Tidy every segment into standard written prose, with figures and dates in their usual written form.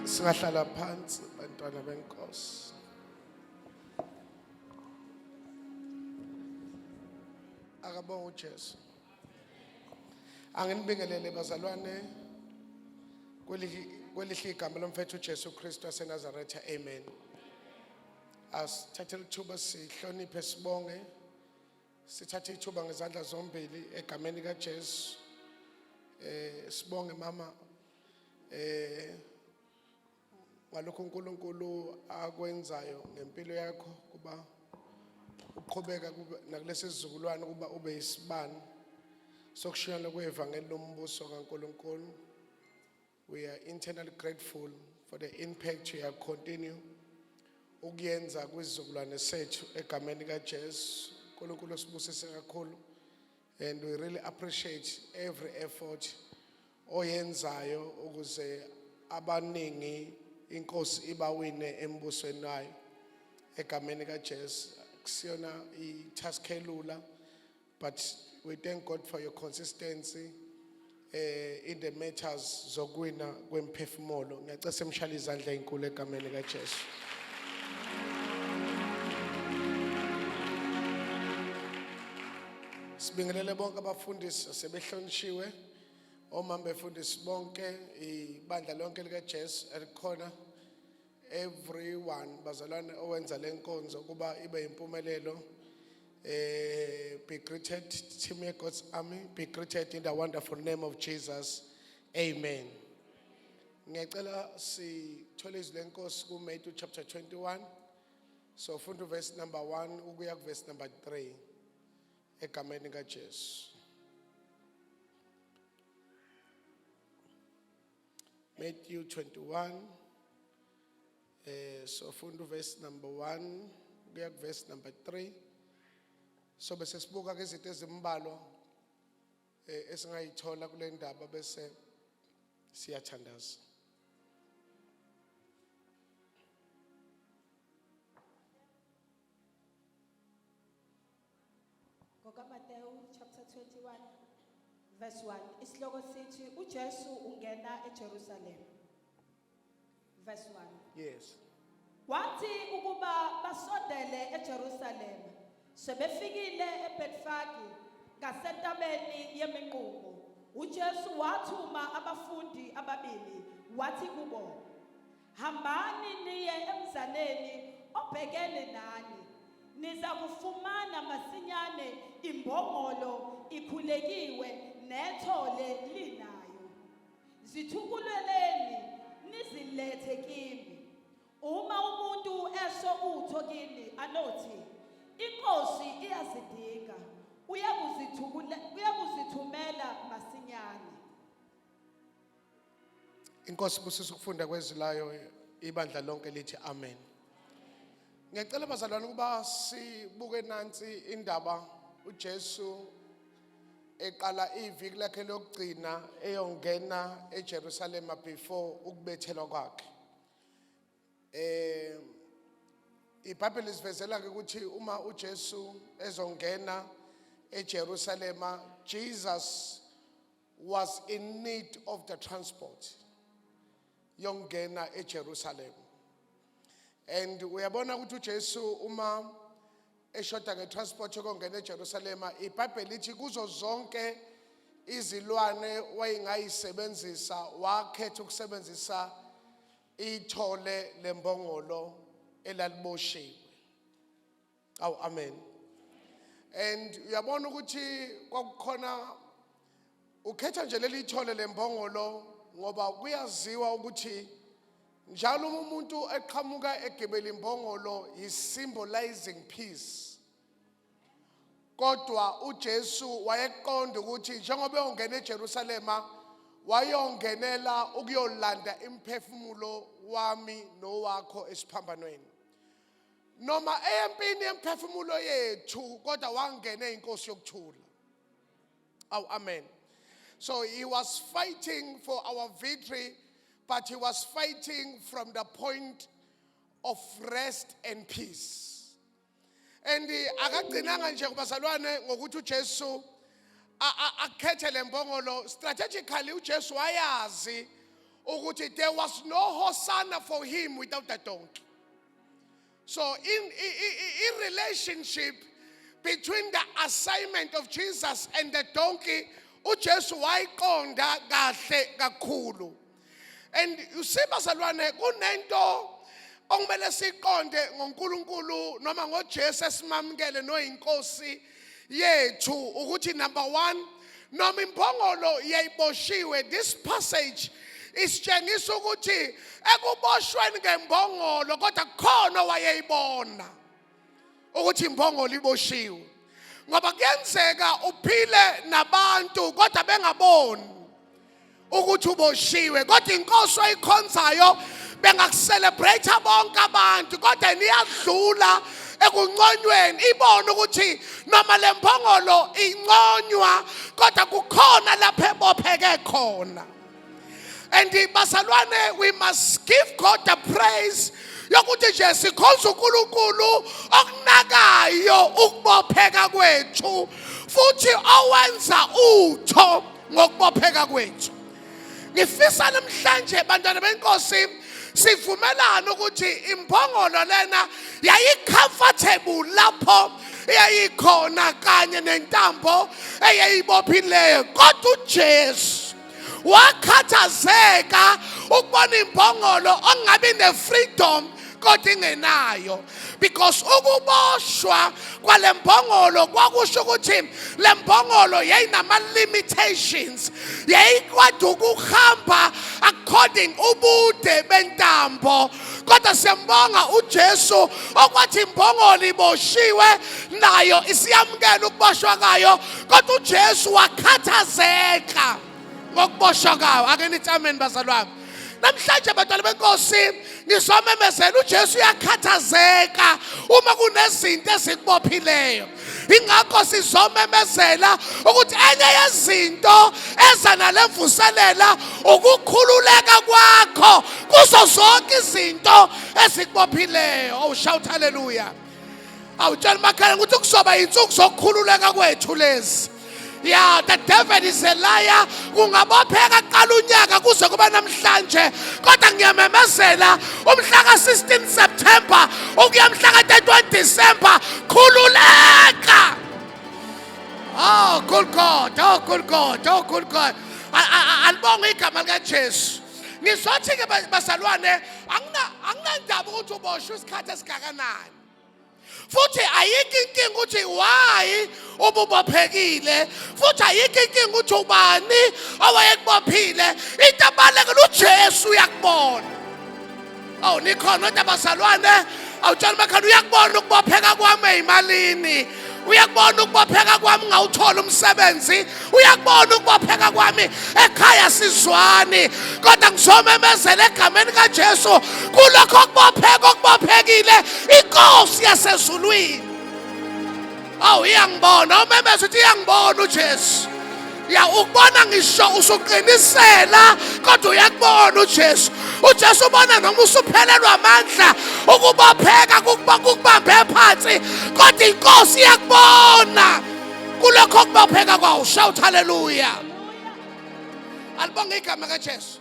Singahlala phansi bantwana benkosi. Akabonga uJesu. Anginibingelele bazalwane kwelihle igama lomfethu uJesu Kristu waseNazaretha. Amen. Asithathe ithuba sihloniphe sibonge. Sithathe ithuba ngezandla zombili egameni kaJesu. Sibonge mama ngalokho uNkulunkulu akwenzayo ngempilo yakho kuba uqhubeka nakulesi sizukulwane kuba ube isibani sokushiyana kwevangeli lombuso kaNkulunkulu. We are eternally grateful for the impact you have continued ukuyenza kwizizukulwane sethu egameni kaJesu. uNkulunkulu sibusise kakhulu, and we really appreciate every effort oyenzayo ukuze abaningi inkosi ibawine embusweni wayo egameni kaJesu. Kusiyona i-task elula, but we thank God for your consistency in the matters zokwina kwemphefumulo. Ngiyacela emshali izandla ezinkulu egameni kaJesu. Sibingelele bonke abafundisi sebehlonishwe, omama befundisi bonke, ibandla lonke likaJesu elikhona, everyone bazalwane owenza lenkonzo kuba ibe impumelelo. Be greeted, team of God's army, be greeted in the wonderful name of Jesus. Amen. Ngiyacela sithole izwi lenkosi kuMatthew chapter 21. So funda verse number 1 ukuya ku verse number 3 egameni kaJesu. Matthew 21. So funda verse number 1 ukuya ku verse number 3. So bese sibuka ke izinto ezimbalwa esingayithola kule ndaba bese siyathandaza. Matthew chapter 21 verse 1. Isihloko sithi uJesu ungena eJerusalem. Verse 1. Yes. Wathi ukuba basondele eJerusalem, sebefikile eBethfage ngasentabeni yeminqubo, uJesu wathuma abafundi ababili, wathi kubo, hambani niye emzaleni obhekene nani, niza kufumana masinyane imbongolo ikhulekiwe nethole linayo. Zithukuleleni nizilethe kimi. Uma umuntu esho utho kini anothi, inkosi iyazidinga, uyakuzithumela masinyane. Inkosi busisa ukufunda kwezilayo ibandla lonke lithi amen. Ngiyacela bazalwane ukuba sibuke nansi indaba uJesu eqala iviki lakhe lokugcina eyongena eJerusalem before ukubethelwa kwakhe. iBhayibheli sivezela ke ukuthi uma uJesu ezongena eJerusalem, Jesus was in need of the transport yongena eJerusalem. And uyabona ukuthi uJesu uma eshoda ngetransport yokungena eJerusalem, iBhayibheli lithi kuzo zonke izilwane wayengayisebenzisa wakhetha ukusebenzisa ithole lembongolo elaliboshiwe. Awu amen. And uyabona ukuthi kwakukhona ukhetha nje leli ithole lembongolo ngoba kuyaziwa ukuthi njalo umuntu eqhamuka egebela imbongolo is symbolizing peace. Kodwa uJesu wayeqonda ukuthi njengoba eyongena eJerusalem wayongenela ukuyolanda imphefumulo wami nowakho esiphambanweni. Noma empini yemphefumulo yethu kodwa wangena inkosi yokuthula. Aw amen. So he was fighting for our victory, but he was fighting from the point of rest and peace. And akagcinanga nje kubazalwane ngokuthi uJesu akhethe lembongolo strategically uJesu wayazi ukuthi there was no hosanna for him without the donkey. So in relationship between the assignment of Jesus and the donkey, uJesu wayiqonda kahle kakhulu. And you see bazalwane kunento okumele siqonde ngoNkulunkulu noma ngoJesu esimamkele noyinkosi yethu ukuthi number 1 noma imbongolo yayiboshiwe. This passage isitshengisa ukuthi ekuboshweni ngembongolo kodwa khona wayeyibona ukuthi imbongolo iboshiwe, ngoba kuyenzeka uphile nabantu kodwa bengaboni ukuthi uboshiwe, kodwa inkosi oyikhonzayo bengakucelebrate bonke abantu kodwa niyadlula ekunconyweni ibona ukuthi noma lembongolo inconywa kodwa kukhona lapho ebopheke khona. And bazalwane, we must give God the praise yokuthi nje sikhonza uNkulunkulu okunakayo ukubopheka kwethu futhi owenza utho ngokubopheka kwethu. Ngifisa namhlanje bantwana benkosi sivumelana ukuthi imbongolo lena yayi-comfortable lapho eyayikhona kanye nentambo eyayibophileyo, kodwa uJesu wakhathazeka ukubona imbongolo ongabi ne-freedom kodwa ingenayo, because ukuboshwa kwalembongolo kwakusho ukuthi lembongolo yayinama-limitations, yayikwada ukuhamba according ubude bentambo. Kodwa siyambonga uJesu okwathi imbongolo iboshiwe nayo isiyamukela ukuboshwa kayo, kodwa uJesu wakhathazeka ngokuboshwa kwayo. Ake nithi amen bazalwane. Namhlanje bantwana benkosi ngizomemezela uJesu uyakhathazeka uma kunezinto ezikubophileyo. Ingakho sizomemezela ukuthi enye yezinto eza nalemvuselela ukukhululeka kwakho kuzo zonke izinto ezikubophileyo. Oh, shout hallelujah. Awutshela makhaya ukuthi kuzoba insuku zokukhululeka kwethu lezi. Yeah, the devil is a liar. Kungabopheka qala unyaka kuze kuba namhlanje, kodwa ngiyamemezela umhla ka-16 September ukuya mhla ka-31 December khululeka. Oh good God, oh good God, oh good God. Alibonga igama likaJesu. Ngizothi ke bazalwane anginandaba ukuthi uboshwe isikhathi esingakanani. Futhi ayikho inkinga ukuthi why ububophekile, futhi ayikho inkinga ukuthi ubani owayekubophile. Into abalekela uJesu uyakubona. Oh nikhona kodwa bazalwane, awutshela makhanda uyakubona ukubopheka kwami eyimalini, uyakubona ukubopheka kwami ngawuthola umsebenzi, uyakubona ukubopheka kwami ekhaya sizwani, kodwa ngizomemezela egameni kaJesu kulokho okubopheka okubophekile inkosi yasezulwini. Awu iyangibona umemeza uthi iyangibona uJesu. Ya ukubona ngisho usuqinisela kodwa uyakubona uJesu. uJesu ubona noma usuphelelwa amandla ukubopheka kukubambe phansi, kodwa inkosi iyakubona kulokho okubopheka kwawo. Shout hallelujah. Alibonga igama kaJesu.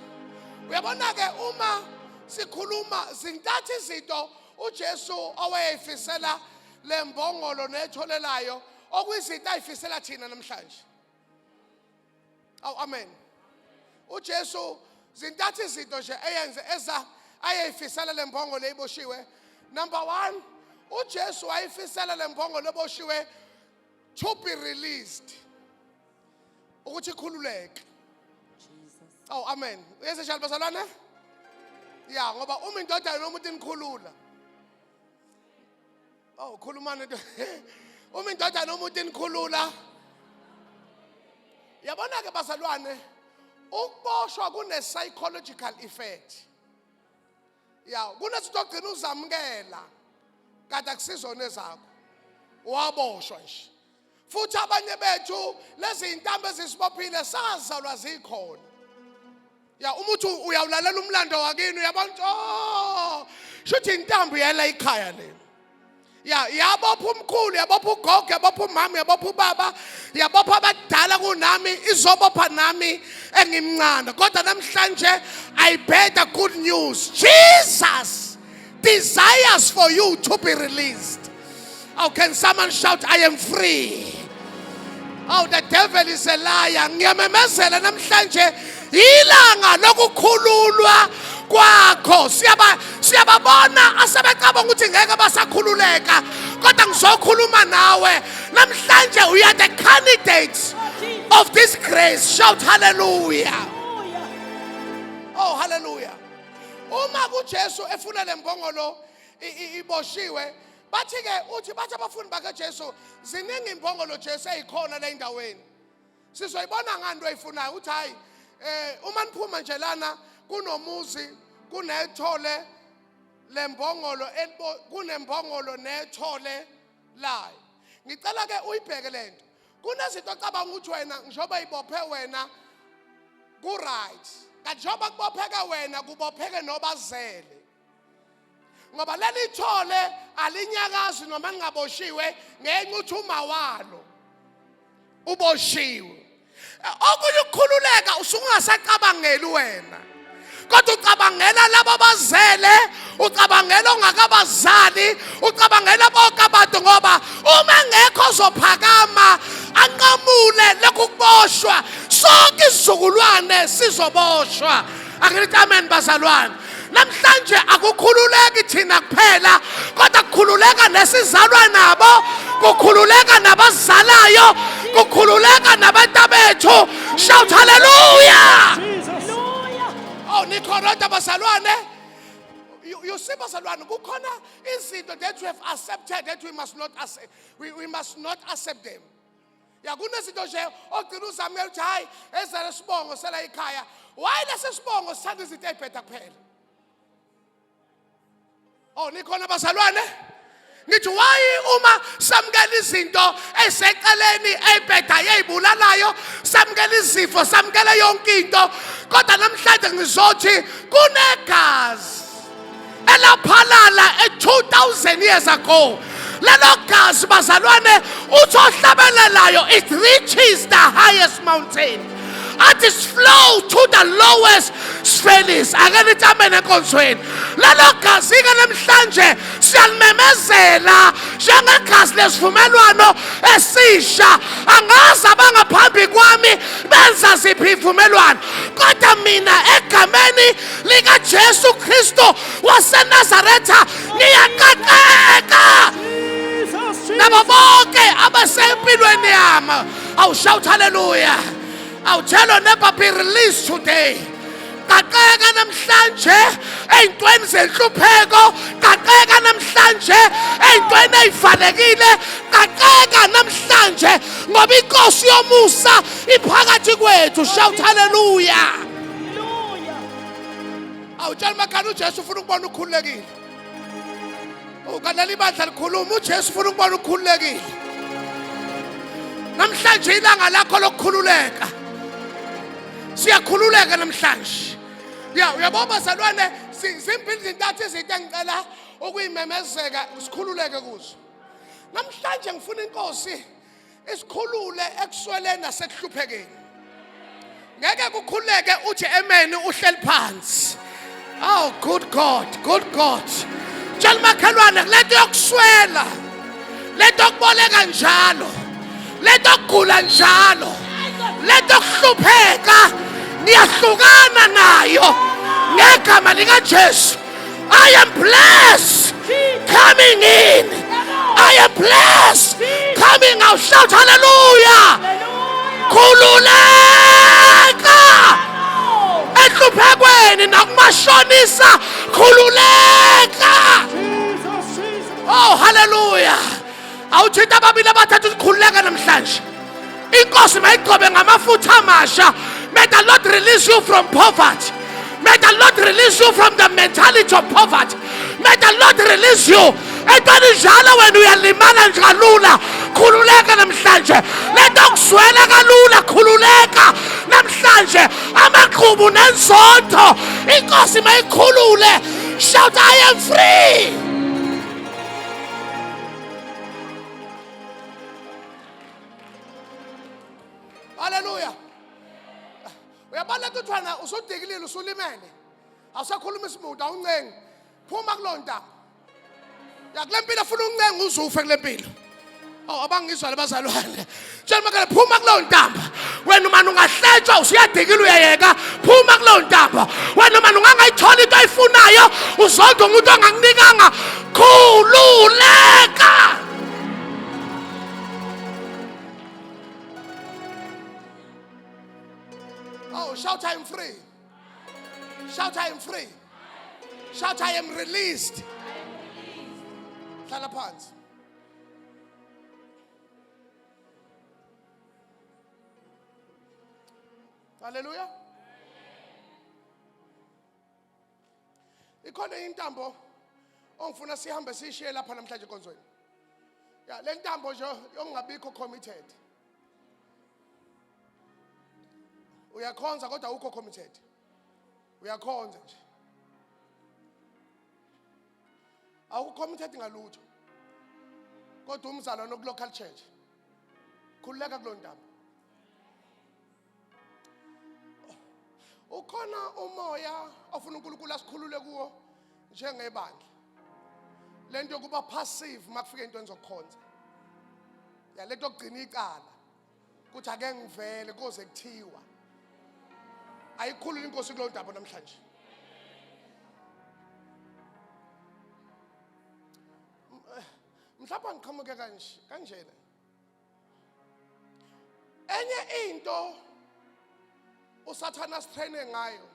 Uyabona ke uma sikhuluma zintathu izinto uJesu owayefisela lembongolo netholelayo okuyizinto ayifisela thina namhlanje. Oh amen. uJesu zintathu izinto nje eyenze eza ayefisela lembongolo eboshiwe. Number 1, uJesu wayefisela lembongolo eboshiwe to be released, ukuthi ikhululeke. Oh amen. Uyezwe njalo bazalwane? Ya ngoba uma indodana nomuntu inikhulula. Oh khulumana nto. Uma indodana nomuntu inikhulula. Yabona ke bazalwane, ukuboshwa kune psychological effect. Ya kunezinto ogcina uzamukela kade akusizona ezakho. Waboshwa nje. Futhi abanye bethu lezi intambo ezisibophile sazalwa zikhona. Ya umuntu uyawulalela umlando wakini uyabona oh shuthi intambo yela ikhaya le. Ya yabopha umkhulu, yabopha ugogo, yabopha umama, yabopha ubaba, yabopha abadala nami izobopha nami engimncane. Kodwa namhlanje I bear the good news. Jesus desires for you to be released. Oh, can someone shout, I am free? Oh, the devil is a liar. Ngiyamemezela namhlanje ilanga lokukhululwa kwakho. Siyababona asebecabanga ukuthi ngeke basakhululeka. Kodwa ngizokhuluma nawe. Namhlanje we are the candidates of this grace. Shout hallelujah. Oh, hallelujah. Uma kuJesu efuna lembongolo iboshiwe, bathi ke uthi bathi abafundi bakaJesu ziningi imbongolo Jesu ezikhona la endaweni. Sizoyibona ngani into oyifunayo uthi hayi uma niphuma nje lana kunomuzi kunethole lembongolo kunembongolo nethole layo. Ngicela ke uyibheke lento. Kunezinto ocabanga ukuthi wena njoba ibophe wena ku right. Kanjoba kubopheka wena kubopheke nobazele. Ngoba leli thole alinyakazi noma ngaboshiwe ngenxa uthi umawalo uboshiwe. Okunye ukukhululeka usungasacabangeli wena. Kodwa ucabangela labo bazele, ucabangela ongakabazali, ucabangela bonke abantu ngoba uma ngekho zophakama anqamule lokuboshwa sonke isizukulwane sizoboshwa. Angithi amen bazalwane. Namhlanje akukhululeki thina kuphela kodwa kukhululeka nesizalwa nabo, kukhululeka nabazalayo, kukhululeka nabantabethu. Shout hallelujah. Oh, nikhonota bazalwane. You see bazalwane kukhona izinto that we have accepted that we must not accept. We must not accept them. Ya kunezinto nje ogcina uzamela ukuthi hayi ezele sibongo sela ekhaya. Why lesibongo sithanda izinto ezibhetha kuphela? Oh, nikhona bazalwane? Ngithi why uma samukela izinto eseceleni ezibhetha ezibulalayo, samukela izifo, samukela yonke into, kodwa namhlanje ngizothi kunegazi elaphalala 2000 years ago. Lelo gazi bazalwane uthi ohlabelelayo it reaches the highest mountain. At its flow to the lowest valleys. Akanithi amen enkonzweni. Lelo gazi ke namhlanje siyalimemezela njengegazi lesivumelwano esisha. Angazi abangaphambi kwami benza ziphi ivumelwano, kodwa mina egameni lika Jesu Kristu waseNazaretha ngiyaqaqeka nabo bonke abasempilweni yami. I'll shout hallelujah. I'll tell your neighbor, be released today. Qaqeka namhlanje eyintweni zenhlupheko, qaqeka namhlanje eyintweni ezivalekile, qaqeka namhlanje ngoba inkosi yomusa iphakathi kwethu. Shout hallelujah. Hallelujah. Awutshela makhana uJesu ufuna ukubona ukhululekile. Ukanela ibandla likhuluma uJesu ufuna ukubona ukhululekile. Namhlanje ilanga lakho lokukhululeka. Siyakhululeka namhlanje. Uyabona bazalwane zimpilo izintathu izinto engicela ukuyimemezeka sikhululeke kuzo. Namhlanje ngifuna inkosi isikhulule ekusweleni nasekuhluphekeni. Ngeke kukhululeke uthi amen uhleli phansi. Oh good God, good God. Tshela makhelwane lento yokuswela, lento yokuboleka njalo, lento yokugula njalo, lento yokuhlupheka niyahlukana nayo ngegama lika Jesu. I am blessed coming in. I am blessed coming out. Shout hallelujah. Khululeka ehluphekweni nakumashonisa, khululeka. Oh hallelujah. Awuthita ababili abathathu ukukhululeka namhlanje. Inkosi mayigcobe ngamafutha amasha. May the Lord release you from poverty. May the Lord release you from the mentality of poverty. May the Lord release you. Entweni njalo wena uyalimala njalula, khululeka namhlanje. Lento kuswela kalula, khululeka namhlanje. Amaqhubu nenzotho inkosi mayikhulule. Shout I am free. Hallelujah. Uyabona ukuthi wena usudikilile usulimele. Awusakhuluma isimuda uncenga. Phuma kulo ntambo. Ya kule mpilo ufuna uncenga uzufe kule mpilo. Abangizwa labazalwane. Tshela makala phuma kulo ntambo. Wena manje ungahletshwa usiyadikila uyayeka. Phuma kulo ntambo. Wena manje ungangayithola into oyifunayo uzonda umuntu ongakunikanga. Khululeka. Oh, shout I am free. Shout I am free. Shout I am released. Hlala phansi. Hallelujah. Ikhona intambo ongifuna sihambe sishiye lapha namhlanje konzweni. Ya le ntambo nje yongabikho committed. Uyakhonza kodwa ukho committed. Uyakhonza nje. Awukho committed ngalutho. Kodwa umzalwane ku local church. Khululeka kulo ntambo. Ukhona umoya ofuna uNkulunkulu asikhulule kuwo njengebandla. Lento yokuba passive makufika into enzokukhonza. Ya lento yokugcina icala. Kuthi ake ngivele kuze kuthiwa. Ayikhulula inkosi kulo ndaba namhlanje. Mhlawumbe ngiqhamuke kanjena. Enye into uSathana sitraine ngayo.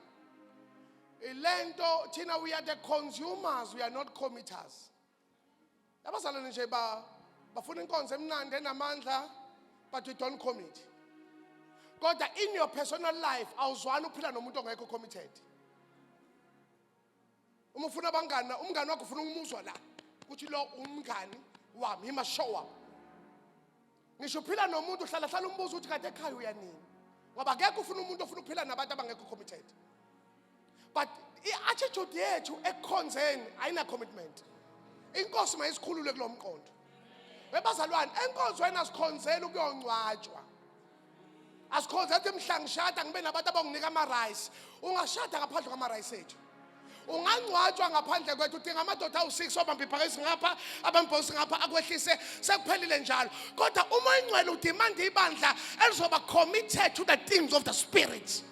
Ilento thina we are the consumers, we are not committers. Abazalwane nje bafuna inkonzo emnandi enamandla but we don't commit. Kodwa in your personal life awuzwani uphila nomuntu ongekho committed. Uma ufuna abangani, umngani wakho ufuna umuzwa la. Kuthi lo umngani wami, he must show up. Ngisho uphila nomuntu hlala umbuzo ukuthi kade ekhaya uyanini. Ngoba akekho ufuna umuntu ofuna ukuphila nabantu abangekho committed. But i-attitude yethu ekukhonzeni ayina commitment. Inkosi mayisikhulule kulo mqondo. Webazalwane, enkonzweni asikhonzela ukuyongcwatshwa. Asikhonze ethi mhla ngishada ngibe nabantu abanginika ama-rice. Ungashada ngaphandle kwama-rice ethu. Ungangcwatshwa ngaphandle kwethu udinga amadoda awu-6 obamba ibhakisi ngapha, abambhosi ngapha akwehlise sekuphelile njalo. Kodwa uma ingcwele udimanda ibandla elizoba committed to the things of the spirit.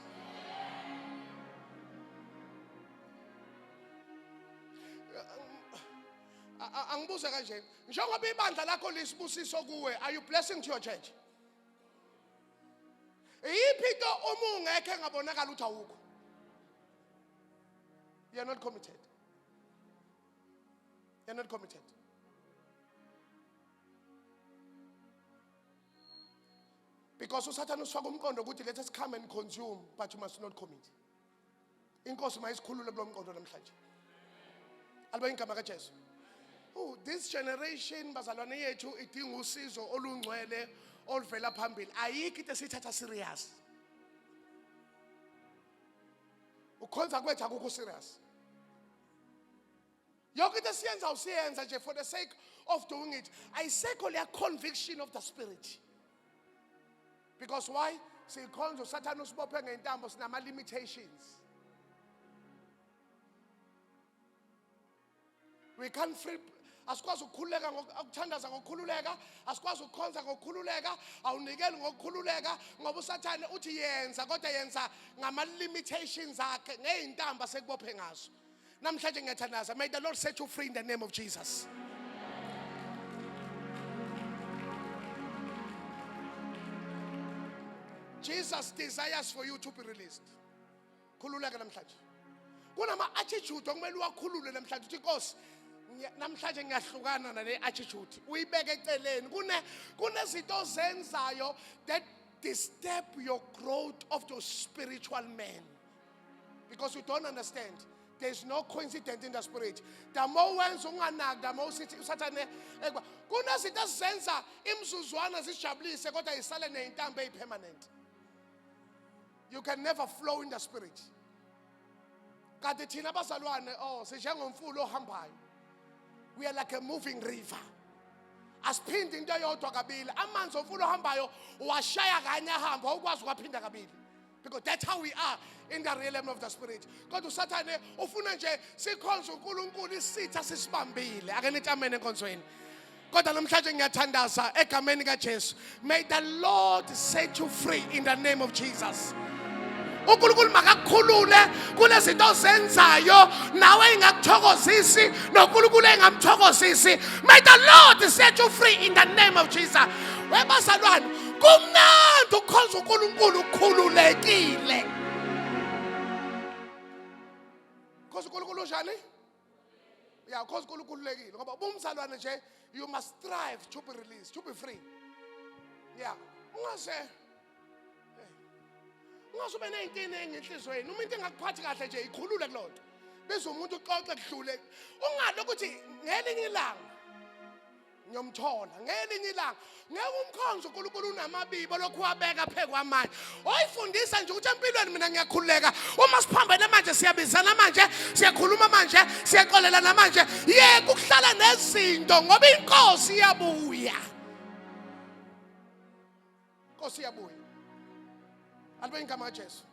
Angibuze kanje, njengoba ibandla lakho lisibusiso kuwe, are you blessing to your church? Yiphi into uma ungekho ngabonakala ukuthi awukho? You are not committed. You are not committed. Because uSathana usifaka umqondo ukuthi let us come and consume, but you must not commit. Inkosi mayisikhulule kulo mqondo namhlanje. Alba ingama kaJesu. Oh, this generation bazalwane yethu idinga usizo olungcwele oluvela phambili. Ayikho into esithatha serious. Ukhonza kwethu akukho serious. Yonke into esiyenza usiyenza nje for the sake of doing it. Ayisekho le conviction of the spirit. Because why? Sikhonza uSathana usibophe ngentambo sinama limitations. We can't free. Asikwazi ukukhululeka ngokuthandaza ngokukhululeka, asikwazi ukukhonza ngokukhululeka, awunikeli ngokukhululeka ngoba uSathane uthi yenza kodwa yenza ngama limitations akhe ngeintambo asekubophe ngazo. Namhlanje ngiyathandaza, may the Lord set you free in the name of Jesus. Jesus desires for you to be released. Khululeka namhlanje. Kunama attitude okumele uwakhulule namhlanje uthi Nkosi namhlanje ngiyahlukana nale attitude uyibeke eceleni kunezinto ozenzayo that disturb your growth of the spiritual man, because you don't understand there's no coincidence in the spirit. The more wenza unganaki, the more uSathane kunezinto ezenza imzuzwana zisijabulise kodwa isale neintambo eyipermanent. You can never flow in the spirit. Kanti thina abazalwane sinjengomfula ohambayo. We are like a moving river. asiphinde into eyodwa kabili. Amanzi omfula ohambayo uwashaya kanye ahamba ukwazi ukwaphinda kabili. Because that's how we are in the realm of the spirit. Kodwa uSathane ufuna nje sikhonze uNkulunkulu isitha sisibambile. Ake nithi amen enkonzweni. Kodwa namhlanje ngiyathandaza egameni kaJesu. May the Lord set you free in the name of Jesus. uNkulunkulu makakukhulule kulezinto ozenzayo nawe engakuthokozisi noNkulunkulu engamthokozisi. May the Lord set you free in the name of Jesus. Webazalwane kumnandi ukukhonza uNkulunkulu ukhululekile. Khonza uNkulunkulu njani? Yeah, khonza uNkulunkulu ukhululekile ngoba umzalwane nje you must strive to be released, to be free. Yeah, ungase ube ney'nkinga enhlizweni. Umuntu engakuphathi kahle nje ikhulule kulonto. Bese umuntu uxoxe kudlule. Ungalokho ukuthi ngelinye ilanga ngiyomthola, ngelinye ilanga ngeke umkhonzo uNkulunkulu unamabibo lokhu wabeka phezu kwamanje. Oyifundisa nje ukuthi empilweni mina ngiyakhululeka. Uma siphambene manje siyabizana manje, siyakhuluma manje, siyaxolelana manje. Yeke ukuhlala nezinto ngoba inkosi iyabuya. Inkosi iyabuya. Albe ingama Jesu.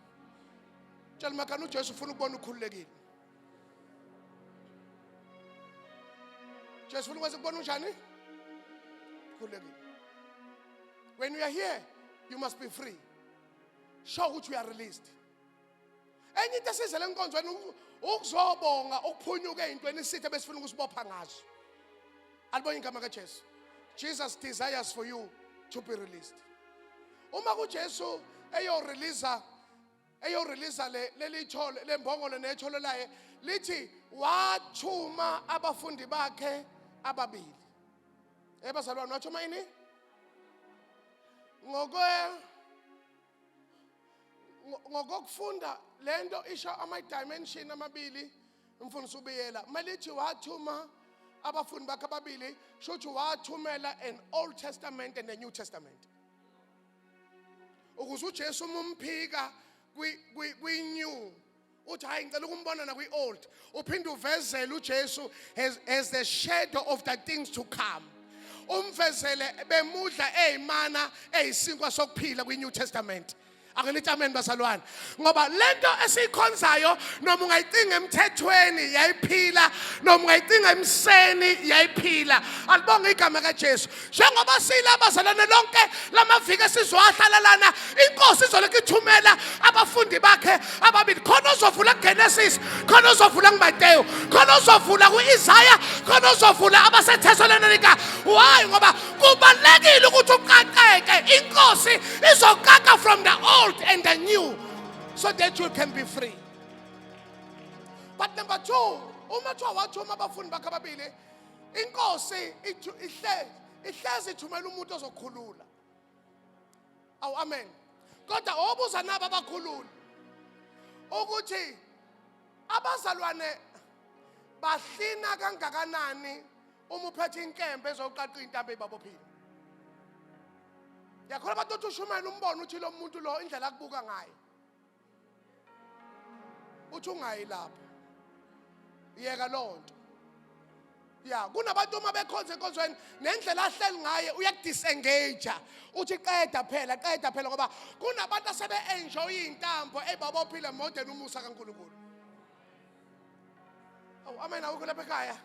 Tshela makhana uJesu ufuna ukubona ukhululekile. Jesu ufuna ukubona unjani? Khululekile. When you are here, you must be free. Show which you are released. Enye into esizele enkonzweni ukuzobonga ukuphunyuka ezintweni isithe besifuna ukusibopha ngazo. Albe ingama kaJesu. Jesus desires for you to be released. Uma kuJesu eyoreleasa lelithole lembongolo nethole laye lithi wathuma abafundi bakhe ababili. Ebazalwane wathuma yini? Ngokufunda lento isho ama-dimension amabili umfundisi ubiyela. Malithi wathuma abafundi bakhe ababili shothi wathumela an Old Testament and a New Testament. Ukuze uJesu umphika kwi-new uthi hayi ngicela ukumbona na kwi-old uphinde uvezele uJesu as the shadow of the things to come. Umvezele bemudla ezimana ezisinkwa sokuphila kwi-New Testament. Akenithi amen bazalwane. Ngoba lento esikhonzayo noma ungayicinga emthethweni yayiphila noma ungayicinga emseni yayiphila. Alibonge igama kaJesu. Njengoba sila bazalwane lonke lamaviki esizowahlala lana inkosi izolokhu ithumela abafundi bakhe ababili. Khona uzovula kuGenesis, khona uzovula kuMateyu, khona uzovula kuIsaya, khona uzovula abaseThessalonika. Why? Ngoba kubalekile ukuthi uqaqeke. Inkosi izoqaqa from the old and the new so that you can be free. But number two, uma wathuma abafundi bakhe ababili inkosi ihlezi ithumela umuntu ozokhulula. Awu amen. Kodwa obuza nabo abakhulula ukuthi abazalwane bahlina kangakanani uma uphethe inkembe ezoqaqa intambo ebabophile. Yakhona abantu ushumela umbono uthi lo muntu lo indlela akubuka ngayo. Uthi ungayi lapha. Yeka lonto. Ya, kunabantu uma bekhonza enkonzweni nendlela ahleli ngaye uyakudisengage. Uthi qeda phela ngoba kunabantu asebe enjoy intambo ebabophile more than umusa kaNkulunkulu. Awu amen awukho lapha ekhaya.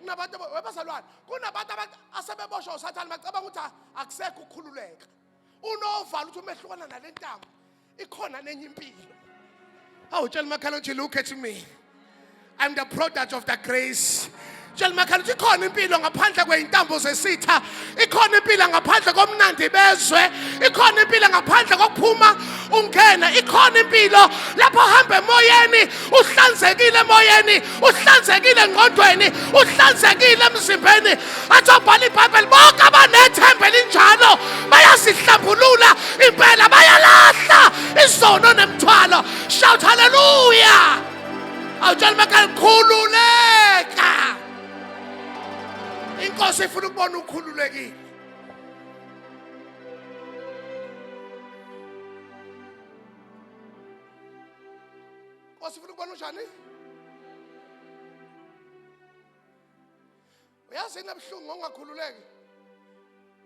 Kunabantu webazalwane kunabantu asebeboshwa uSathane bacabanga ukuthi akusekho ukukhululeka. Unovalo uthi umehlukana nalentambo ikhona nenye impilo. Awu tshela makhala uthi look at me. I'm the product of the grace. Tshela makhala uthi ikhona impilo ngaphandle kweintambo zesitha. Ikhona impilo ngaphandle komnandi bezwe. Ikhona impilo ngaphandle kokuphuma ungena. Ikhona impilo lapho hamba emoyeni uhlanzekile emoyeni, uhlanzekile engqondweni, uhlanzekile emzimbeni. Athi ubhala iBhayibheli bonke abanethemba elinjalo bayasihlambulula impela bayalahla izono nemthwalo. Shout hallelujah. Awutshela makhala khululeka. Inkosi ifuna ukubona ukhululekile. Inkosi ifuna ukubona unjani? Uyazi nabuhlungu ungakhululeki.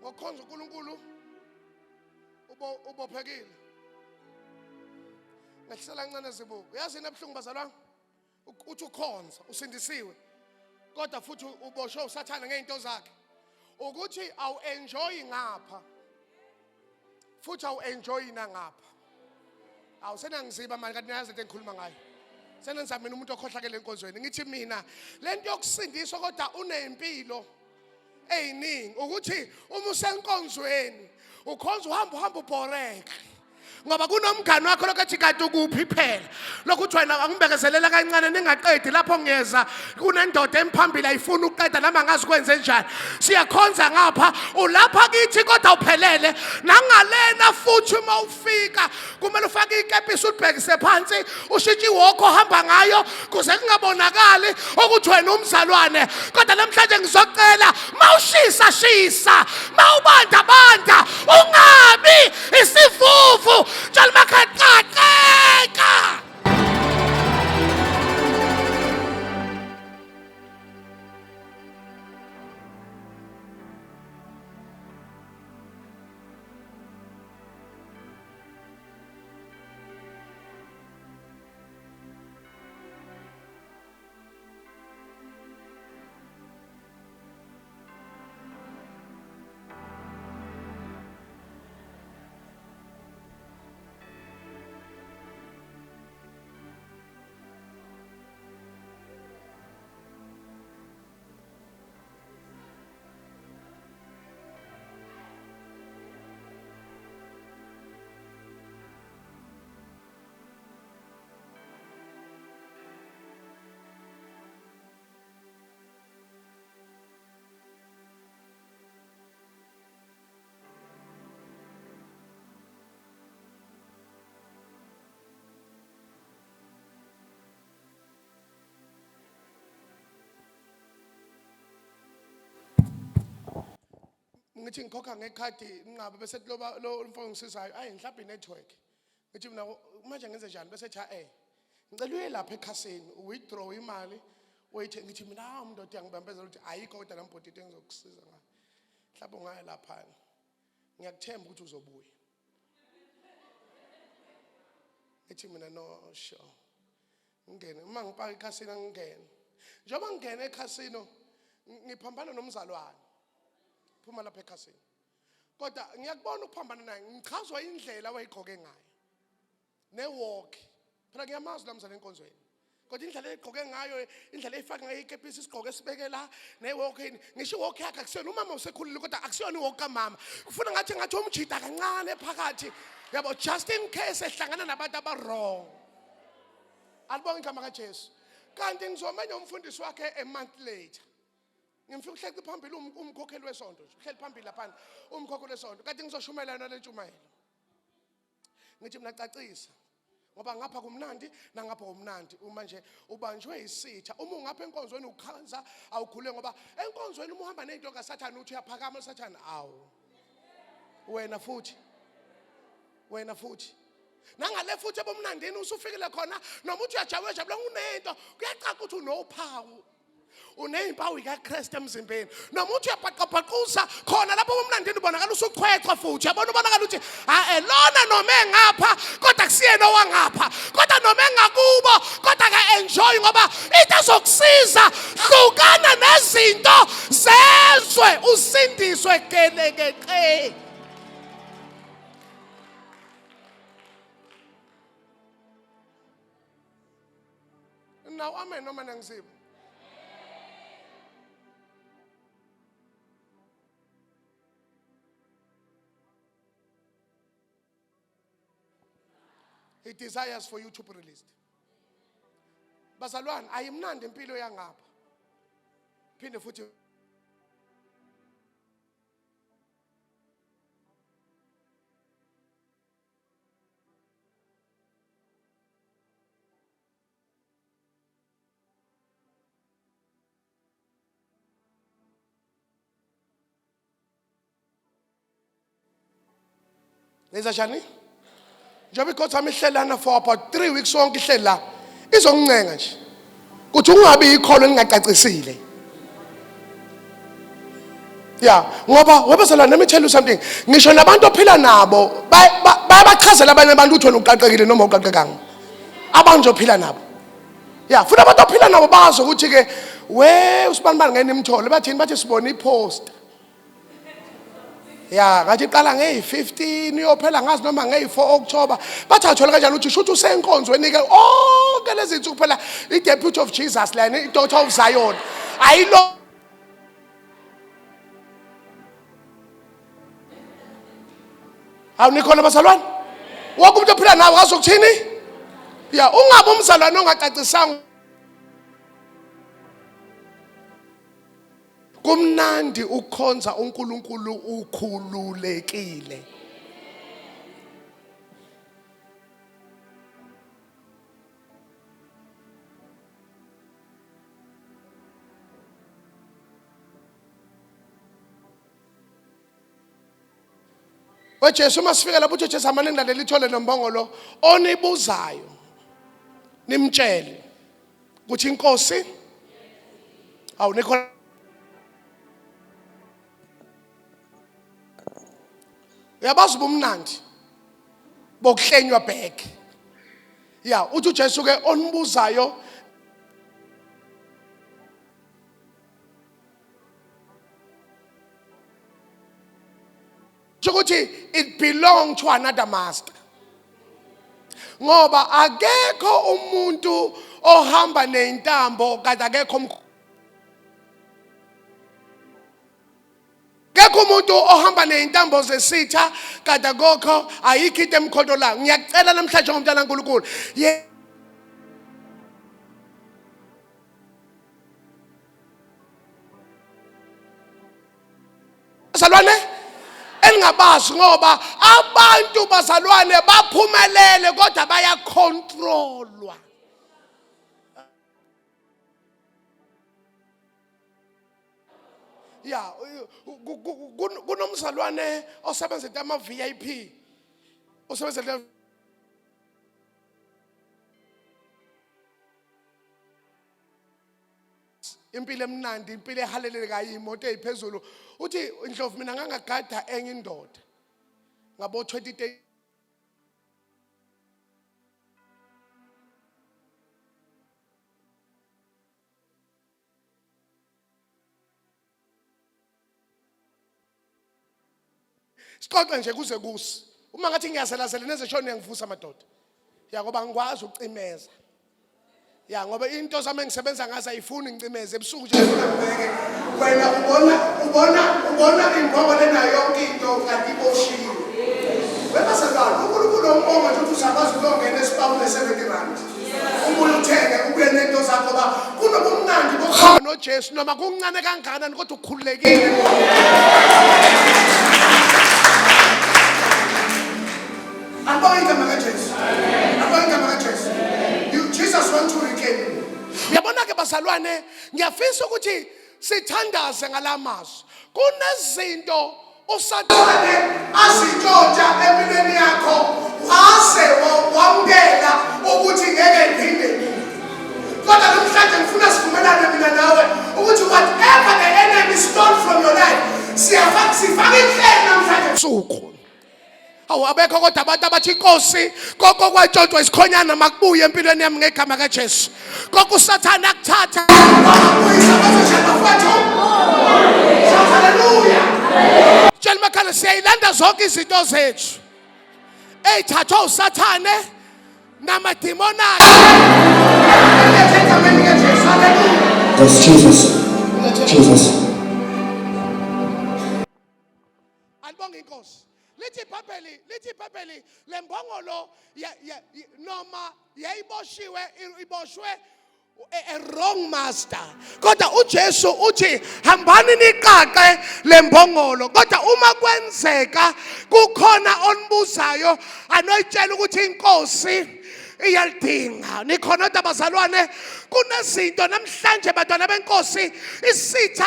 ngokukhonza uNkulunkulu ubophekile. Ngehlisela kancane zibuko. Yazi nebhlungu bazalwane? Uthi ukhonza usindisiwe. Kodwa futhi uboshwe usathana ngeinto zakhe. Ukuthi awu-enjoy ngapha. Futhi awu-enjoy nangapha. Awusenangiziba manje kanti niyazi into engikhuluma ngayo. Senenza mina umuntu okhohlakele enkonzweni. Ngithi mina lento yokusindiswa kodwa unempilo eyiningi ukuthi uma usenkonzweni ukhonza uhamba ubhoreka. Ngoba kunomngane wakho lokuthi kade ukuphi phela lokuthi wena angibekezelela kancane ningaqedi lapho ngiyeza kunendoda emphambili ayifuna ukuqeda noma ngazi kwenze njani siyakhonza ngapha ulapha kithi kodwa uphelele nangalena futhi uma ufika kumele ufake ikepisi ubhekise phansi ushintshe ihoko ohamba ngayo kuze kungabonakali ukuthi wena umzalwane kodwa namhlanje ngizocela mawushisa shisa mawubanda banda ungabi isifufu Jal makaqaqeka. Ngithi ngikhokha ngekhadi inqaba bese lo mfowethu ngisizayo ayi ngihlapha inetwork ngithi mina manje ngenze njani bese ethi ngicela uye lapha ekhasini withdraw imali wait ngithi mina umuntu uyangibambezela ukuthi ayikho kodwa lambhodi into engizokusiza ngayo mhlawumbe ungaya lapha ngiyakuthemba ukuthi uzobuya ngithi mina no sure ngene uma ngipaka ekhasini ngingene njengoba ngingena ekhasino ngiphambana nomzalwane phuma lapha ekhasini kodwa ngiyakubona ukuphambana naye ngichazwa indlela wayigqoke ngayo newalk phela ngiyamazi lamzana enkonzweni kodwa indlela ayigqoke ngayo indlela ayifaka ngayo ikepisi isigqoke sibeke la newalk ngisho walk yakhe akusiyona umama usekhulile kodwa akusiyona iwalk kamama kufuna ngathi umjida kancane phakathi yabo just in case ehlangana nabantu abawrong alibonga igama kaJesu kanti ngizomenya umfundisi wakhe a month later ngimfika uhleli phambili umkhokheli wesonto nje uhleli phambili lapha umkhokheli wesonto kanti ngizoshumayela nale ntshumayelo ngithi mina cacisa ngoba ngapha kumnandi nangapha kumnandi uma nje ubanjwe isitha uma ungapha enkonzweni ukhanza awukhule ngoba enkonzweni uma uhamba nento kaSathane uthi uyaphakama uSathane awu wena futhi nangale futhi ebomnandini usufikile khona noma uthi uyajabula unento kuyacaca ukuthi unophawu unezimpawu zikaKristu emzimbeni noma uthi uyabhaqabhaquza khona lapho bomnandini ubonakala usuchwechwa futhi yabona ubonakala ukuthi lona noma engapha kodwa kusiyena owangapha kodwa noma engakubo kodwa ka enjoy ngoba into ezokusiza hlukana nezinto zezwe usindiswe kelekeke now amen noma nangizipho He desires for you to be released. Bazalwane ayimnandi impilo yangapha. Phinde futhi Leza jani? Njengoba ikhotha mihlelana for about 3 weeks sonke ihleli la izongincenga nje ukuthi ungabi ikholo lingacacisile Yeah, ngoba webazalwane, let me tell you something. Ngisho nabantu ophila nabo bayabachazela abanye abantu ukuthi wena uqaqekile noma uqaqekanga. Abantu ophila nabo. Yeah, futhi abantu ophila nabo bazi ukuthi ke usibanibani ngene imthole bathini bathi sibona ipost. Yeah, ngathi iqala nge-15 iyophela ngazi noma nge-4 October. Bathi athola kanjani ukuthi shuthu usenkonzweni ke ke lezi zinsuku phela i-deputy of Jesus lana i-daughter of Zion. Ayilo awunikhona bazalwane? Wonke umuntu ophila nawe ngazokuthini? Yeah, ungabe umzalwane ongacacisanga. Kumnandi ukukhonza uNkulunkulu ukhululekile. Jesu masifika lapho uthi Jesu amane ngilalela ithole nombongolo onibuzayo nimtshele ukuthi inkosi awunikho uyabazi ubumnandi bokuhlenywa back. Yeah, uthi uJesu ke onibuzayo ukuthi it belong to another master. Ngoba akekho umuntu ohamba nentambo kade akekho akekho umuntu ohamba nentambo zesitha kade akokho ayikho into emkhontolayo. Ngiyacela namhlanje ngomntana kaNkulunkulu bazalwane engabazi ngoba abantu bazalwane baphumelele kodwa bayakontrolwa. Yeah, kunomzalwane osebenza ama VIP osebenza impilo emnandi, impilo ehalelekayo, imoto eziphezulu. Uthi Ndlovu mina ngangagada enye indoda ngabo 2010 sixoxe nje kuze kusi. Uma ngathi ngiyaselazela neze shona ngivusa amadoda. Ya ngoba ngikwazi ukucimeza. Ya ngoba into zami engisebenza ngazo ayifuni ngicimeze ebusuku nje ngifuna ngibeke. Wena ubona ingoba lena yonke into kanti iboshiwe. Webasazana uNkulunkulu umbonga ukuthi usakwazi ukungena esipawuni ne-70 rand. Ubuye uthenge ubuye nento zakho ba kunobumnandi bokuhamba noJesu noma kuncane kangakanani kodwa ukukhululekile. Abonga makaJesu. Abonga makaJesu. Jesus wants to regain you. Yabona ke bazalwane ngiyafisa ukuthi sithandaze ngalamazwi. Kunezinto usathane azitshontsha empilweni yakho wase wamkela ukuthi ngeke iphinde. Kodwa namhlanje ngifuna sivumelane mina nawe ukuthi whatever the enemy stole from your life sifake inhlelo namhlanje ebusuku. Awabekho kodwa abantu abathi inkosi konke kwatshontshwa isikhonyana makubuye empilweni yami ngegama kaJesu. Konke usathana akuthatha akubuyisa bazojela mfowethu. Hallelujah. Tshela makhala siyayilanda zonke izinto zethu eyithathwa usathane namadimoni akhe. That's Jesus. Jesus. Alibonga inkosi. Lithi Bhayibheli lembongolo noma iboshwe a wrong master. Kodwa uJesu uthi hambani niqaqe lembongolo. Kodwa uma kwenzeka kukhona onibuzayo anoyitshela ukuthi inkosi iyalidinga. Nikhona bazalwane, kunezinto namhlanje bantwana benkosi isitha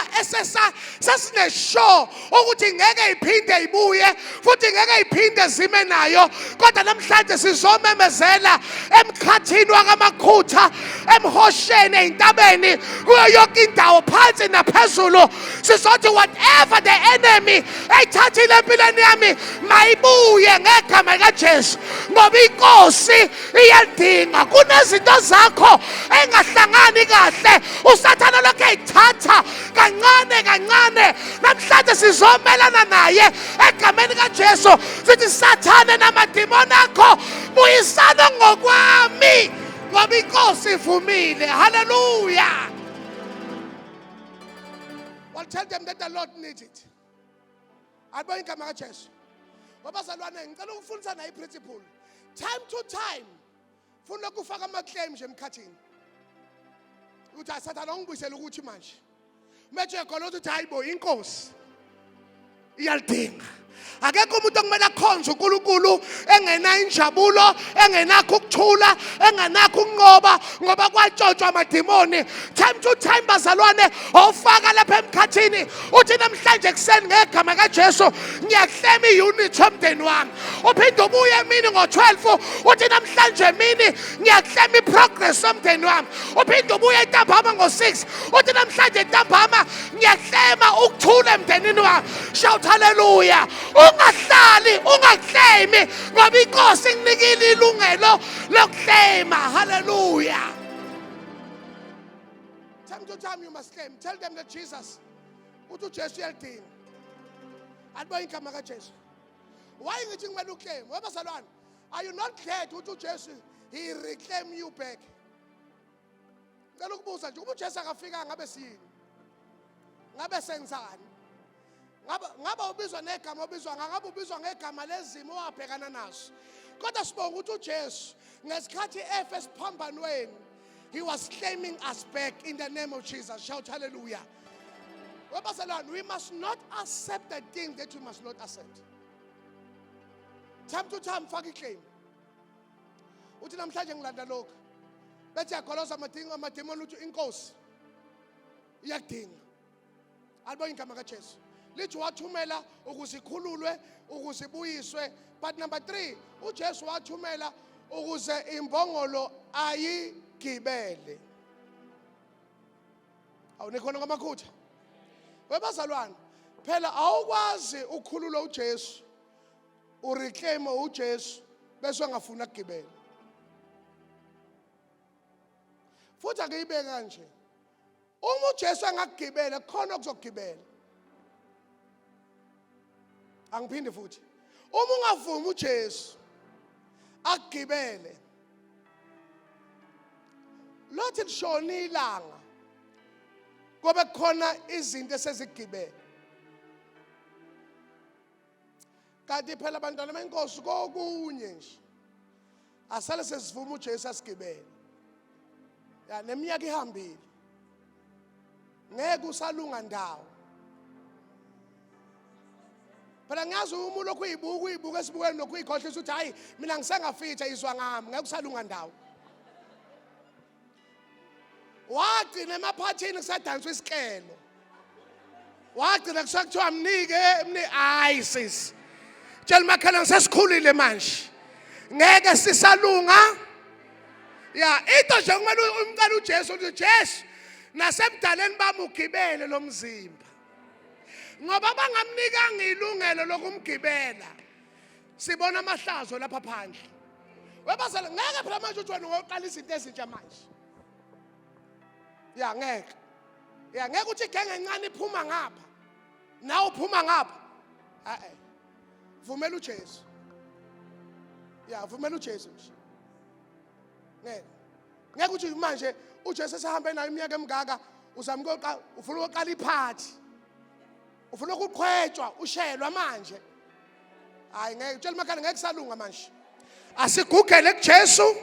sasine sure ukuthi ngeke iphinde ibuye futhi ngeke iphinde zime nayo, kodwa namhlanje sizomemezela emkhathini wakamakhutha, emhosheni, eintabeni, kuyo yonke indawo phansi naphezulu, sizothi whatever the enemy ayithathile empilweni yami mayibuye ngegama likaJesu, ngoba inkosi iyadinga. Kunezinto zakho engahlangani kahle, usathana lokho eyithatha kancane kancane. Namhlanje sizomelana naye egameni likaJesu, sithi sathane namadimoni akho buyisana ngokwami, ngoba inkosi ivumile. Hallelujah. Well, tell them that the Lord needs it. Alibona igama likaJesu. Wabazalwane, ngicela ukufundisa nayo iprinciple. Time to time funa ukufaka ama-claim nje emkhathini ukuthi asathana ungibuyisele ukuthi manje manje khona ukuthi hayibo inkosi iyalidinga. Akekho umuntu okumele akhonze uNkulunkulu engenayo injabulo, engenakho ukuthula, engenakho ukunqoba, ngoba kwatshotshwa amadimoni. Time to time bazalwane, ofaka lapha emkhathini uthi namhlanje kuseni ngegama likaJesu ngiyaklema iunit yomndeni wami. Uphinde ubuye emini ngo-12 uthi namhlanje emini ngiyaklema iprogress yomndeni wami. Uphinde ubuye ntambama ngo-6 uthi namhlanje ntambama ngiyaklema ukuthula emndenini wami. Shout hallelujah. Ungahlali ungaklemi ngoba inkosi ikunikile ilungelo lokuklema. Hallelujah. Time to time you must claim. Tell them that Jesus uthi uJesu uyalidinga. Alibona igama likaJesu. Why ngithi kumele uclaim? Wabazalwane, are you not glad ukuthi uJesu he reclaim you back? Ngicela ukubuza nje, uJesu akafika ngabe siyini? Ngabe senzani? Ngaba ubizwa negama obizwa ngabe ubizwa ngegama lezimo owabhekana nazo. Kodwa sibonga ukuthi uJesu ngesikhathi efe esiphambanweni, he was claiming us back in the name of Jesus. Shout hallelujah. We must not accept the things that we must not accept. Time to time faka iclaim uthi namhlanje ngilanda lokho bethi yakoloza amadimoni uthi inkosi iyakudinga. Alibona igama likaJesu lithi wathumela ukuze ikhululwe, ukuze ibuyiswe. But number 3, uJesu wathumela ukuze imbongolo ayigibele. Awunikhona ngamakhutha webazalwane, phela awukwazi ukukhulula uJesu ureclaim uJesu bese ungafuna ukugibela. Futhi akuyibeke kanje, uma uJesu angakugibela khona okuzokugibela. Angiphinde futhi, uma ungavumi uJesu akugibele, lothi lishona ilanga ngoba kukhona izinto esezigibele. Kanti phela abantwana benkosi kokunye nje asale sesivuma uJesu asigibele. Ya neminyaka ihambile, ngeke usalunga ndawo. Phela ngiyazi uma lokhu uyibuka esibukweni lokhu uyikhohlisa ukuthi hayi mina ngisengafitha izwa ngami, ngeke usalunga ndawo. Wagcina emaphathini kusadonswa isikelo, wagcina kusakuthiwa mnike hayi sis, tshela umakhelwane sesikhulile manje ngeke sisalunga. Ya into nje kumele umcela uJesu uthi Jesu nasebudaleni bami ugibele lo mzimba, ngoba bangamnikanga ilungelo lokumgibela. Sibona amahlazo lapha phandle. Webazala ngeke phela manje uthi wena uyoqala izinto ezintsha manje. Ya ngeke. Ya ngeke uthi igenge encane iphuma ngapha nawe uphuma ngapha. Vumela uJesu. Ya vumela uJesu. Ngeke uthi manje uJesu esahambe nayo iminyaka emingaka uzama ufuna ukuqala iphathi, ufuna ukuqhwetshwa ushelwa manje. Hayi ngeke utshela makhaya ngeke salunga manje. Asigugele kuJesu,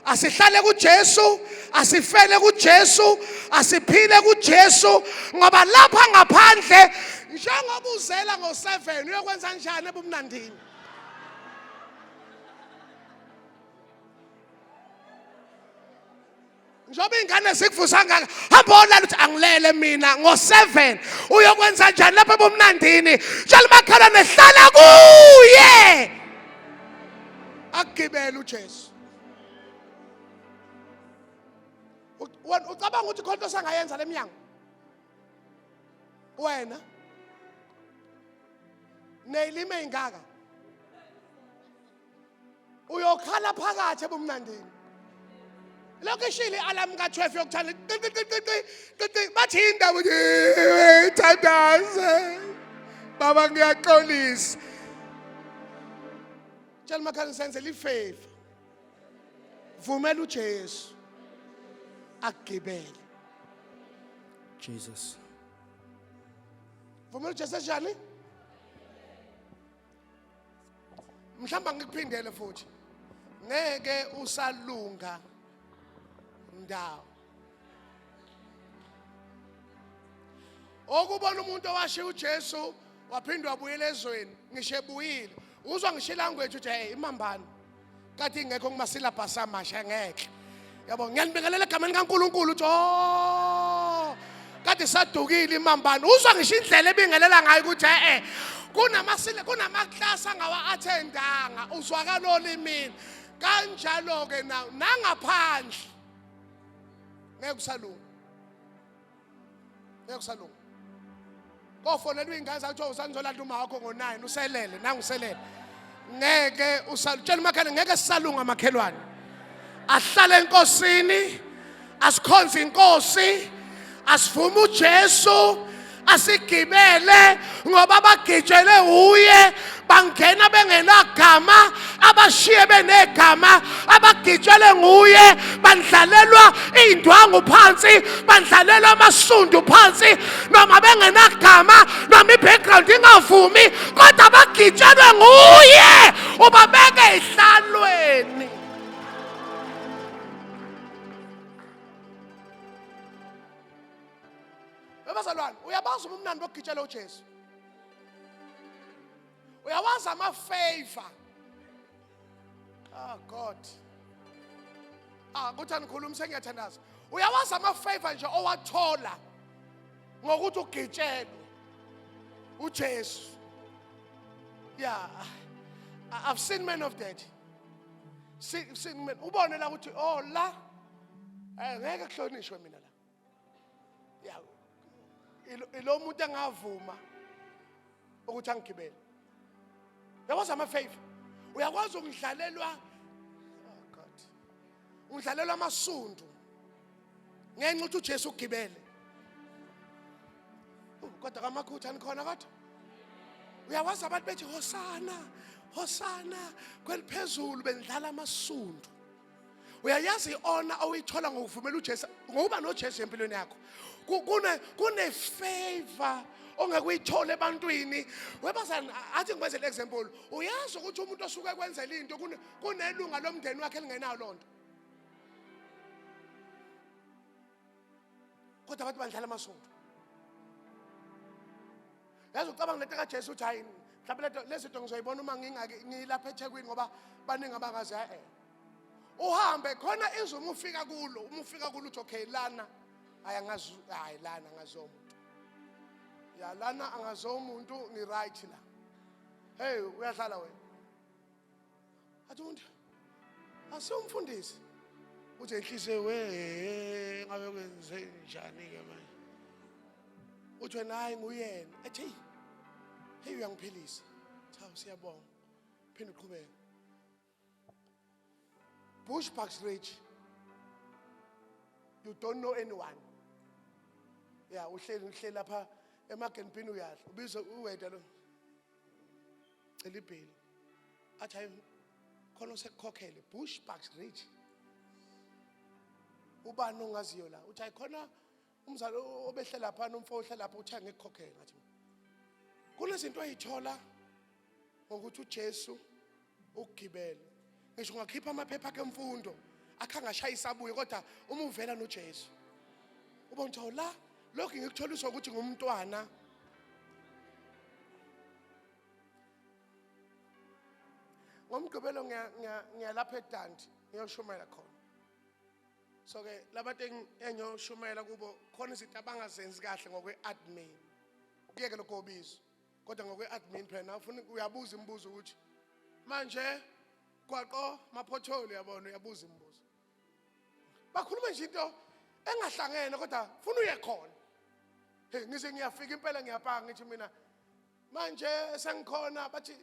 asihlale kuJesu, asifele kuJesu, asiphile kuJesu, ngoba lapha ngaphandle njengoba uzela ngo7 uyokwenza njani ebumnandini. Njoba ingane sikuvusa ngaka hamba olala uthi angilele mina ngo7 uyokwenza njani lapha ebumnandini njalo makhala nehlala kuye akugibela uJesu ucabanga ukuthi khona sangayenza leminyango wena neyilime ingaka uyokhala phakathi ebumnandini lokho ishili alarm ka12 yokuthanda bathi indawo ithandaze baba ngiyaxolisa tshela makhaya senze lifavor vumela uJesu akugibele Jesus. vumela uJesu njani mhlamba ngikuphindele futhi ngeke usalunga ndawo okubona umuntu owashiya uJesu waphindwa wabuyela ezweni ngisho ebuyile uzwa ngisho language uthi hey imambani kade ingekho kumasyllabus amasha ngeke yabo ngiyanibingelela egameni kaNkuluNkulu uthi oh kade sadukile imambani uzwa ngisho indlela ebingelela ngayo ukuthi kunamaklasi angawa-attendanga uzwakala olimini kanjalo ke nangaphandle ngeke usalunga kofonela uyingane zakho uthi uzanizolanda uma wakho ngo9 uselele nangiselele ngeke usalutshela makhane ngeke sisalunga makhelwane ahlale enkosini asikhonze inkosi asivume uJesu asigibele ngoba bagijele uye bangena bengenagama abashiye benegama abagijele nguye bandlalelwa indwangu phansi bandlalelwa amasundu phansi noma bengenagama noma ibackground ingavumi kodwa bagijelwe nguye ubabeke ehlalweni bazalwane uyabazi umnandi bokugitshela uJesu uyawazi ama-favor God kuthi anikhuluma sengiyathandaza uyawazi ama-favor nje owathola ngokuthi ugitshelwe uJesu yeah I've seen men of that seen men ubone la ukuthi oh la ngeke kuhlonishwe mina la yeah ilo muntu engavuma ukuthi angigibele uyakwazi ama-favor uyakwazi ungidlalelwa oh God ungidlalelwa amasundu ngenxa ukuthi uJesu ugibele kodwa kamakhutha nikhona kodwa uyawazi abantu bethi hosana kweliphezulu bendlala amasundu uyayazi i-honor awuyithola ngokuvumela uJesu ngokuba noJesu empilweni yakho kune favor ongeke uyithole ebantwini webazana athi ngibenzele example uyazi ukuthi umuntu osuke kwenzela into kunelunga lomndeni wakhe elingenayo lonto kodwa abantu bandlala amasundu yazi ucabanga lento kaJesu uthi hayi mhlawumbe lezinto ngizoyibona uma ngilapha eThekwini ngoba baningi abangazi uhambe khona izwe uma ufika kulo uthi okay lana lana angazomuntu ya lana angazomuntu ni right la hey uyahlala wena athunde asumfundisi uthi enhliziyo ngabe kwenze njani ke manje uthi wena hayi nguyena ethi hey uyangiphilisa cha siyabonga phinde uqhubeke Bushbucks Ridge you don't know anyone yeah uhleli lapha emagenpini uyadla ubiza uweda lo cela ibhili athi hayi khona sekukhokhele Bushbucks Ridge ubani ongaziyo la uthi hayi khona umzali obehlela lapha nomfo ohlela lapha uthi ngekukhokhela ngathi kunezinto ezithola ngokuthi uJesu ukugibela ngisho ngakhipha amaphepha kemfundo akhangashaya isabuye kodwa uma uvela noJesu ubona ukuthi la lokho ngikutholiswa ukuthi ngumntwana ngomgqibelo ngiyalapha eDanti ngiyoshumayela khona So ke labantu engiyoshumayela kubo khona izinto abangazenzi kahle ngokwe-admin. Kuyeke lokho obizo. Kodwa ngokwe-admin phela ufuna uyabuza imibuzo ukuthi manje kwaqo mapothole yabona uyabuza imibuzo. Bakhuluma nje into engahlangene kodwa ufuna uye khona. Hey ngize ngiyafika impela ngiyapanga ngithi mina manje sengikhona bathi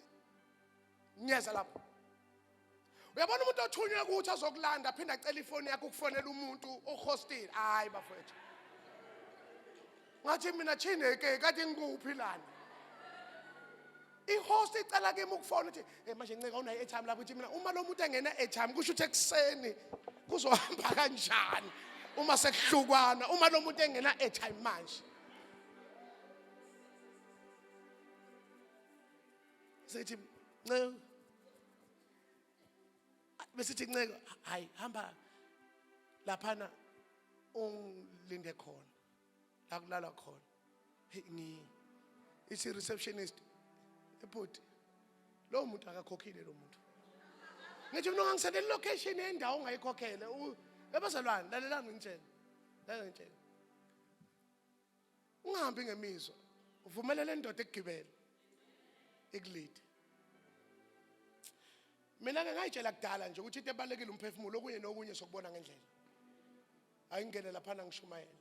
ngiyeza lapho. Uyabona umuntu othunywe ukuthi azokulanda aphinda acela ifoni yakhe ukufonela umuntu ohostile. Hayi bafowethu. Ngathi mina chineke kade ngikuphi lana. I-host icela kimi ukufona uthi manje nceka unayo airtime lapho uthi mina uma lo muntu engena airtime kusho ukuthi ekseni kuzohamba kanjani uma sekuhlukwana uma lo muntu engena airtime manje. Sethi no besithi nceka hayi hamba laphana ungilinde khona la kulala khona. Hey isi receptionist ebhuti lo muntu akakhokhile lo muntu. Ngithi mina ngangisendela location yendawo ongayikhokhele ebazalwane lalelani ngitshela. Ungahambi ngemizwa uvumelele indoda ekugibela ekulide. Mina ke ngayitshela kudala nje ukuthi into ebalekile umphefumulo okunye nokunye sokubona ngendlela. Ayingene lapha ngishumayela.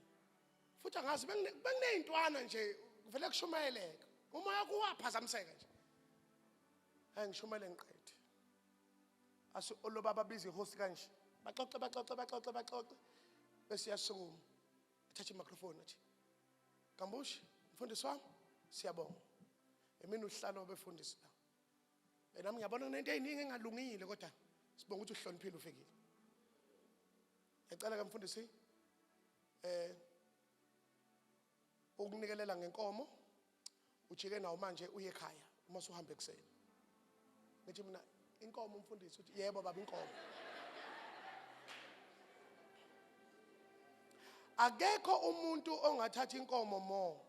Futhi angazi bengineyintwana nje kuvele kushumayeleka. Umoya kuwaphazamiseka nje. Hayi ngishumayele ngiqede. Asu olobaba bizi host kanje. Baxoxe. Bese yasukuma. Thatha i-microphone athi. Kambushi, mfundisi wami, siyabonga. Emini uhlalo befundisi la. Nami ngiyabona nento eyiningi engalungile kodwa sibonga ukuthi uhloniphile ufikile. Ngicela ke mfundisi ukunikelela ngenkomo ujike nawo manje uye ekhaya uma usuhamba ekseni. Ngithi mina inkomo umfundisi uthi yebo baba inkomo. Akekho umuntu ongathatha inkomo mo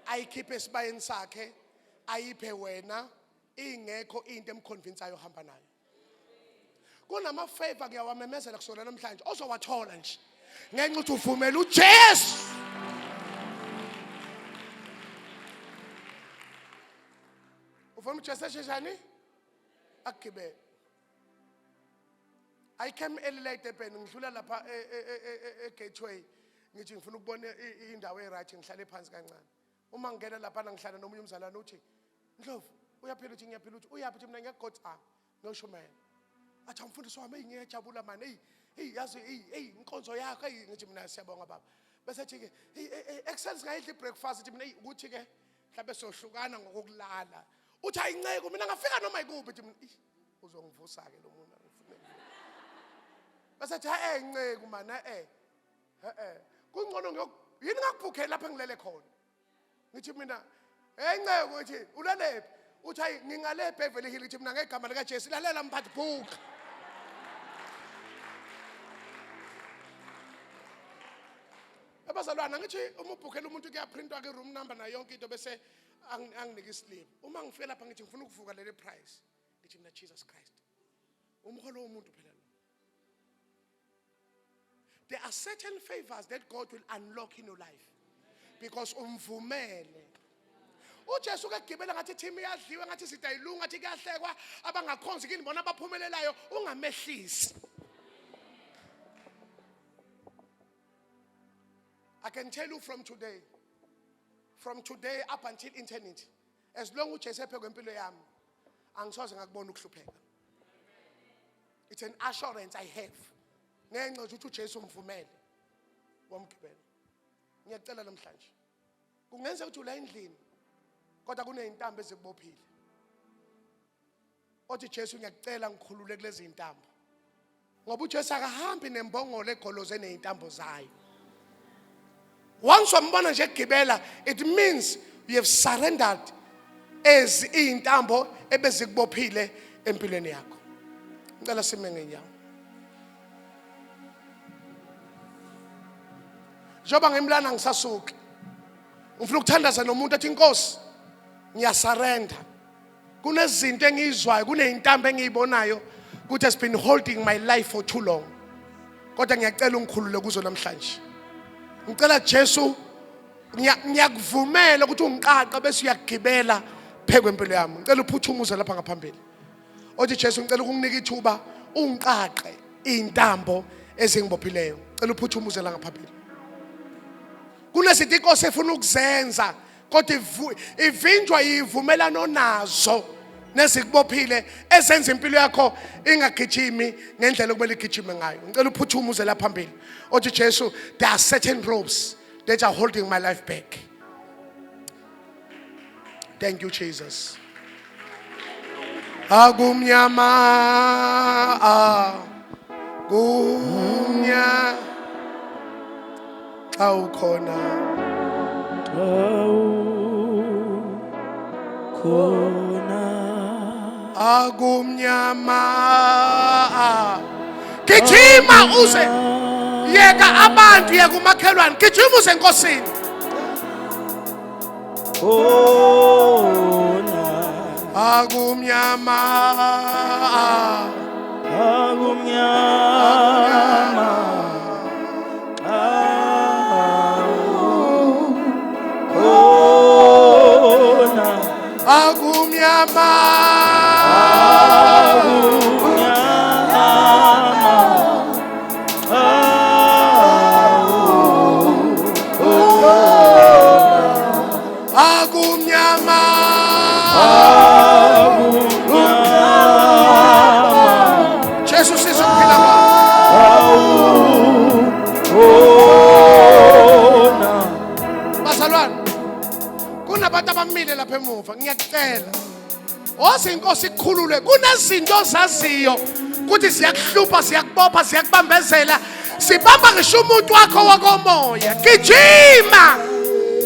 ayikhiphe esibayeni sakhe ayiphe wena ingekho into emconvinceayo hamba nayo. Kunama favor kuyawamemezela kusona namhlanje ozowathola nje ngenxa ukuthi uvumela uJesu. Ufuna uJesu esheshani akugibele. I came early late ebheni ngidlula lapha egateway ngithi ngifuna ukubona indawo eright ngihlale phansi kancane. Uma ngena lapha ngihlala nomunye umzalwane uthi Ndlovu uyaphila uthi ngiyaphila uthi uyapi uthi mina ngiyagotha ngiyoshumayela. Athi umfundisi wami ngiyajabula manje yazi inkonzo yakho ngithi mina siyabonga baba. Bese ethi ke excel singayidli breakfast uthi mina ukuthi ke mhlawumbe sohlukana ngokulala. Uthi ayinceke mina ngafika noma ikuphi uthi mina uzongivusa ke lo muntu ngifuna. Bese ethi nceke mana kungcono yini ngakubhukhela lapha ngilele khona. Ngithi mina nceke ukuthi ulalephi uthi hayi ngingale Beverly Hills uthi mina ngegama lika Jesu lalela mphathi bhuka. Abazalwana ngithi uma ubhukhela umuntu kuyaprintwa ke room number na yonke into bese anginike islip. Uma ngifika lapha ngithi ngifuna ukuvuka lele price ngithi mina Jesus Christ umholo womuntu phela lo. There are certain favors that God will unlock in your life because umvumele. uJesu ke gibela ngathi team iyadliwa ngathi sidayilunga ngathi kuyahlekwa abangakhonzi kini bona abaphumelelayo ungamehlisi. I can tell you from today up until eternity, as long as uJesu ephekwe impilo yami angisoze ngakubona ukuhlupheka. It's an assurance I have. Ngenxa ukuthi uJesu umvumele wamgibela. Ngiyacela namhlanje kungenza ukuthi ula endlini kodwa kuneyintambo ezikubophile. Othi Jesu ngiyacela ngikhulule kulezi intambo. Ngoba uJesu akahambi nembongolo egoloze neyintambo zayo. Once wambona nje egibela it means you have surrendered as intambo ebezikubophile empilweni yakho. Ngicela sime ngenyawo. Njoba ngimlana ngisasuki. Ngifuna ukuthandaza nomuntu athi Nkosi ngiyasurrender. Kunezinto engizwayo, kuneyintambo engiyibonayo ukuthi has been holding my life for too long. Kodwa ngiyacela ungikhulule kuzo namhlanje. Ngicela Jesu ngiyakuvumela ukuthi ungiqaqa bese uyagibela phekwe impilo yami. Ngicela uphuthumuze lapha ngaphambili. Othi Jesu ngicela ukunginika ithuba ungiqaqe intambo ezingibophileyo. Ngicela uphuthumuze la ngaphambili. Kunezinto inkosi efuna ukuzenza kodwa ivinjwa yivumelano nazo nezikubophile ezenza impilo yakho ingagijimi ngendlela okumele igijime ngayo. Ngicela uphuthumuze la phambili. Othi Jesu, there are certain ropes that are holding my life back. Thank you, Jesus. Agumnyama, agumnya, awukhona, agumnyama, gijima uze, yeka abantu yeka umakhelwane, gijima uze enkosini. Agumnyama, agumnyama, agumnyama, Jesu sizophila bazalwane, kunabantu abamile lapha emuva. Ngiyacela oze inkosi ikukhulule. Kunezinto ozaziyo ukuthi ziyakuhlupha, ziyakubopha, ziyakubambezela, sibamba ngisho umuntu wakho wakomoya. Gijima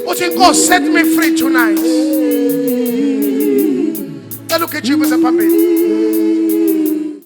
uthi inkosi, set me free tonight. Cela ugijime phambili.